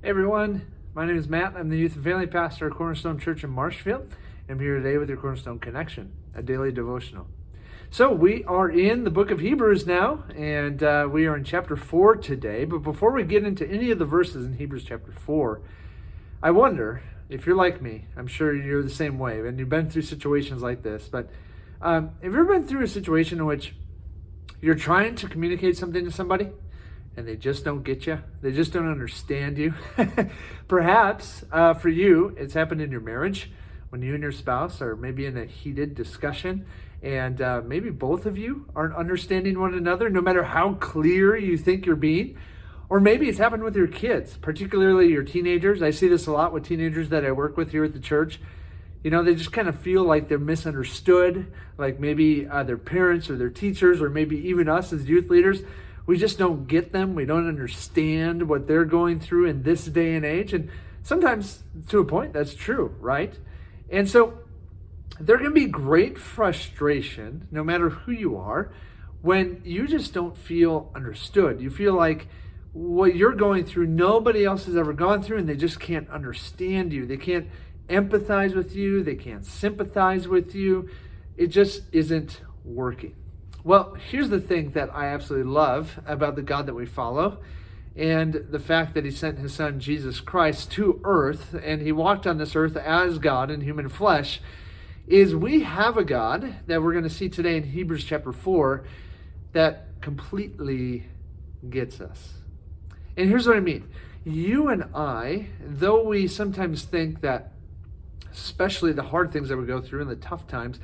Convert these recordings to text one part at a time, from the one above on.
Hey everyone, my name is Matt. I'm the youth and family pastor at Cornerstone Church in Marshfield. I'm here today with your Cornerstone Connection, a daily devotional. So we are in the book of Hebrews now, and we are in chapter 4 today. But before we get into any of the verses in Hebrews chapter 4, I wonder if you're like me. I'm sure you're the same way, and you've been through situations like this. But have you ever been through a situation in which you're trying to communicate something to somebody and they just don't get you? They just don't understand you. Perhaps for you, it's happened in your marriage when you and your spouse are maybe in a heated discussion, and maybe both of you aren't understanding one another, no matter how clear you think you're being. Or maybe it's happened with your kids, particularly your teenagers. I see this a lot with teenagers that I work with here at the church. You know, they just kind of feel like they're misunderstood, like maybe their parents or their teachers, or maybe even us as youth leaders. We just don't get them. We don't understand what they're going through in this day and age. And sometimes, to a point, that's true, right? And so there can be great frustration, no matter who you are, when you just don't feel understood. You feel like what you're going through, nobody else has ever gone through, and they just can't understand you. They can't empathize with you. They can't sympathize with you. It just isn't working. Well, here's the thing that I absolutely love about the God that we follow, and the fact that he sent his son Jesus Christ to earth, and he walked on this earth as God in human flesh, is we have a God that we're going to see today in Hebrews chapter 4 that completely gets us. And here's what I mean. You and I, though we sometimes think that, especially the hard things that we go through and the tough times,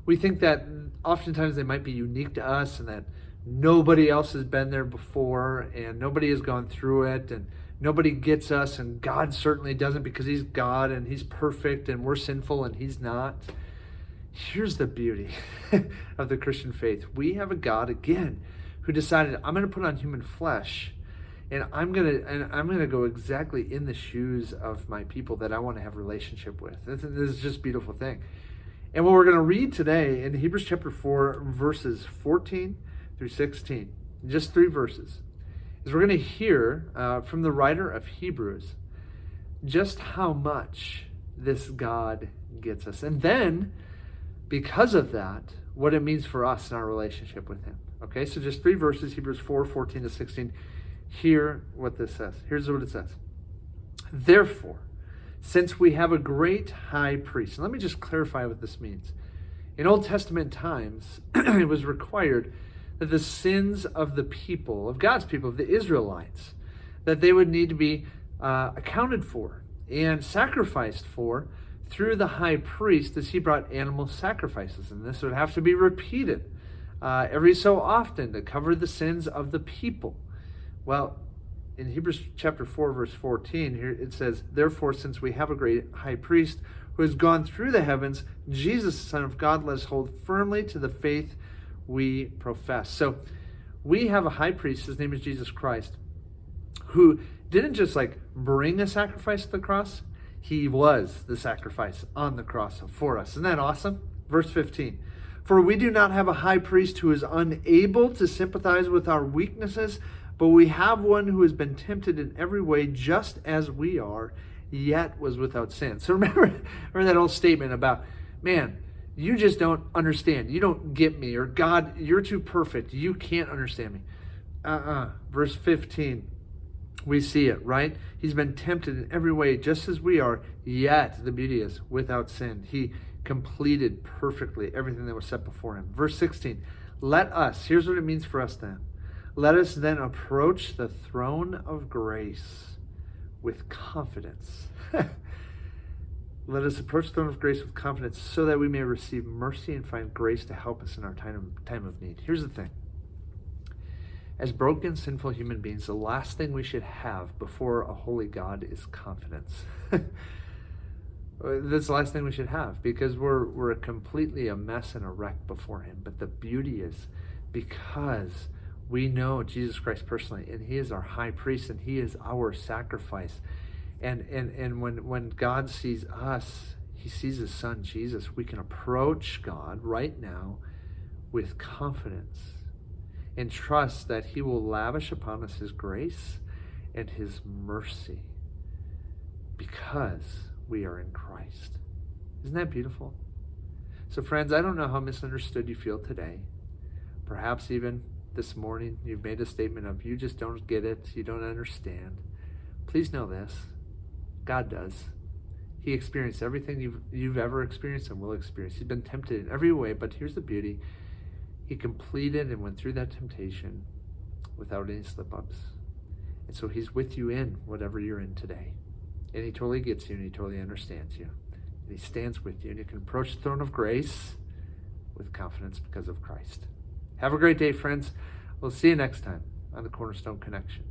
we think that oftentimes they might be unique to us and that nobody else has been there before and nobody has gone through it and nobody gets us, and God certainly doesn't because he's God and he's perfect and we're sinful and he's not. Here's the beauty of the Christian faith. We have a God, again, who decided, I'm going to put on human flesh, and I'm gonna go exactly in the shoes of my people that I want to have a relationship with. This is just a beautiful thing. And what we're going to read today in Hebrews chapter 4, verses 14 through 16, just 3 verses, is we're going to hear from the writer of Hebrews just how much this God gets us. And then, because of that, what it means for us in our relationship with him. Okay, so just 3 verses, Hebrews 4, 14 to 16. Hear what this says. Here's what it says. Therefore, since we have a great high priest, and let me just clarify what this means. In Old Testament times, it was required that the sins of the people, of God's people, of the Israelites, that they would need to be accounted for and sacrificed for through the high priest as he brought animal sacrifices. And this would have to be repeated every so often to cover the sins of the people. Well, in Hebrews chapter 4, verse 14, here it says, therefore, since we have a great high priest who has gone through the heavens, Jesus, the Son of God, let us hold firmly to the faith we profess. So we have a high priest, his name is Jesus Christ, who didn't just bring a sacrifice to the cross, he was the sacrifice on the cross for us. Isn't that awesome? Verse 15, for we do not have a high priest who is unable to sympathize with our weaknesses, but we have one who has been tempted in every way just as we are, yet was without sin. So remember that old statement about, man, you just don't understand. You don't get me. Or God, you're too perfect. You can't understand me. Verse 15, we see it, right? He's been tempted in every way just as we are, yet, the beauty is, without sin. He completed perfectly everything that was set before him. Verse 16, let us, here's what it means for us then. Let us then approach the throne of grace with confidence. Let us approach the throne of grace with confidence so that we may receive mercy and find grace to help us in our time of need. Here's the thing. As broken, sinful human beings, the last thing we should have before a holy God is confidence. That's the last thing we should have, because we're completely a mess and a wreck before him. But the beauty is, because we know Jesus Christ personally, and he is our high priest, and he is our sacrifice. And when God sees us, he sees his son Jesus. We can approach God right now with confidence and trust that he will lavish upon us his grace and his mercy. because we are in Christ. Isn't that beautiful? So friends, I don't know how misunderstood you feel today. Perhaps even this morning you've made a statement of you just don't get it, you don't understand. Please know this, God does. He experienced everything you've ever experienced and will experience. He's been tempted in every way, but here's the beauty. He completed and went through that temptation without any slip-ups. And so he's with you in whatever you're in today. And he totally gets you and he totally understands you. And he stands with you and you can approach the throne of grace with confidence because of Christ. Have a great day, friends. We'll see you next time on the Cornerstone Connection.